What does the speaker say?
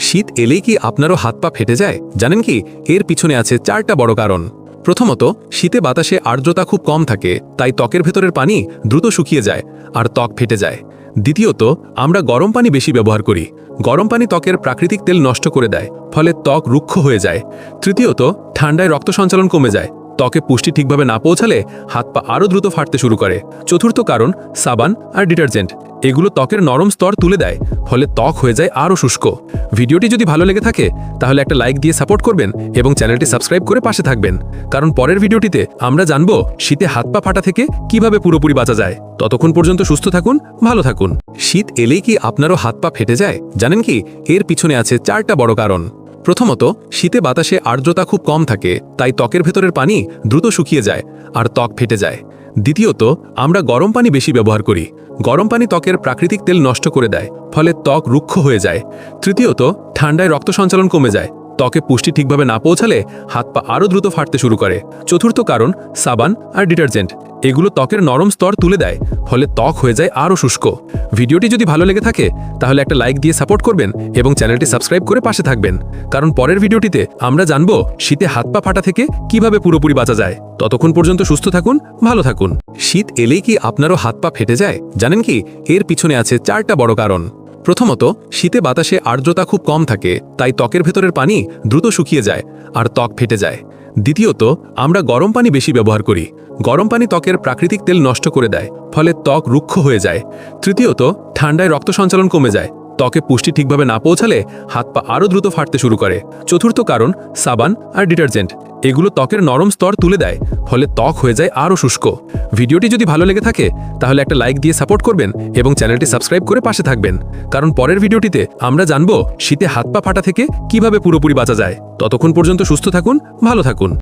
শীত এলেই কি আপনারও হাত পা ফেটে যায়? জানেন কি, এর পিছনে আছে 4টা বড় কারণ। প্রথমত, শীতে বাতাসে আর্দ্রতা খুব কম থাকে, তাই ত্বকের ভেতরের পানি দ্রুত শুকিয়ে যায় আর ত্বক ফেটে যায়। দ্বিতীয়ত, আমরা গরম পানি বেশি ব্যবহার করি। গরম পানি ত্বকের প্রাকৃতিক তেল নষ্ট করে দেয়, ফলে ত্বক রুক্ষ হয়ে যায়। তৃতীয়ত, ঠান্ডায় রক্ত সঞ্চালন কমে যায়। ত্বকে পুষ্টি ঠিকভাবে না পৌঁছালে হাত পা আরও দ্রুত ফাটতে শুরু করে। চতুর্থ কারণ, সাবান আর ডিটারজেন্ট। এগুলো ত্বকের নরম স্তর তুলে দেয়, ফলে ত্বক হয়ে যায় আরও শুষ্ক। ভিডিওটি যদি ভালো লেগে থাকে তাহলে একটা লাইক দিয়ে সাপোর্ট করবেন এবং চ্যানেলটি সাবস্ক্রাইব করে পাশে থাকবেন, কারণ পরের ভিডিওটিতে আমরা জানব শীতে হাত পা ফাটা থেকে কিভাবে পুরোপুরি বাঁচা যায়। ততক্ষণ পর্যন্ত সুস্থ থাকুন, ভালো থাকুন। শীত এলেই কি আপনারও হাত পা ফেটে যায়? জানেন কি, এর পিছনে আছে 4টা বড় কারণ। প্রথমত, শীতে বাতাসে আর্দ্রতা খুব কম থাকে, তাই ত্বকের ভেতরের পানি দ্রুত শুকিয়ে যায় আর ত্বক ফেটে যায়। দ্বিতীয়ত, আমরা গরম পানি বেশি ব্যবহার করি। গরম পানি ত্বকের প্রাকৃতিক তেল নষ্ট করে দেয়, ফলে ত্বক রুক্ষ হয়ে যায়। তৃতীয়ত, ঠান্ডায় রক্ত সঞ্চালন কমে যায়। ত্বকে পুষ্টি ঠিকভাবে না পৌঁছালে হাত পা আরও দ্রুত ফাটতে শুরু করে। চতুর্থ কারণ, সাবান আর ডিটারজেন্ট। এগুলো ত্বকের নরম স্তর তুলে দেয়, ফলে ত্বক হয়ে যায় আরও শুষ্ক। ভিডিওটি যদি ভালো লেগে থাকে তাহলে একটা লাইক দিয়ে সাপোর্ট করবেন এবং চ্যানেলটি সাবস্ক্রাইব করে পাশে থাকবেন, কারণ পরের ভিডিওটিতে আমরা জানব শীতে হাত পা ফাটা থেকে কিভাবে পুরোপুরি বাঁচা যায়। ততক্ষণ পর্যন্ত সুস্থ থাকুন, ভালো থাকুন। শীত এলেই কি আপনারও হাত পা ফেটে যায়? জানেন কি, এর পিছনে আছে 4টা বড় কারণ। প্রথমত, শীতে বাতাসে আর্দ্রতা খুব কম থাকে, তাই ত্বকের ভেতরের পানি দ্রুত শুকিয়ে যায় আর ত্বক ফেটে যায়। দ্বিতীয়ত, আমরা গরম পানি বেশি ব্যবহার করি। গরম পানি ত্বকের প্রাকৃতিক তেল নষ্ট করে দেয়, ফলে ত্বক রুক্ষ হয়ে যায়। তৃতীয়ত, ঠান্ডায় রক্ত সঞ্চালন কমে যায়। ত্বকে পুষ্টি ঠিকভাবে না পৌঁছালে হাত পা আরও দ্রুত ফাটতে শুরু করে। চতুর্থ কারণ, সাবান আর ডিটারজেন্ট। এগুলো ত্বকের নরম স্তর তুলে দেয়, ফলে ত্বক হয়ে যায় আরও শুষ্ক। ভিডিওটি যদি ভালো লেগে থাকে তাহলে একটা লাইক দিয়ে সাপোর্ট করবেন এবং চ্যানেলটি সাবস্ক্রাইব করে পাশে থাকবেন, কারণ পরের ভিডিওটিতে আমরা জানব শীতে হাত পা ফাটা থেকে কিভাবে পুরোপুরি বাঁচা যায়। ততক্ষণ পর্যন্ত সুস্থ থাকুন, ভালো থাকুন।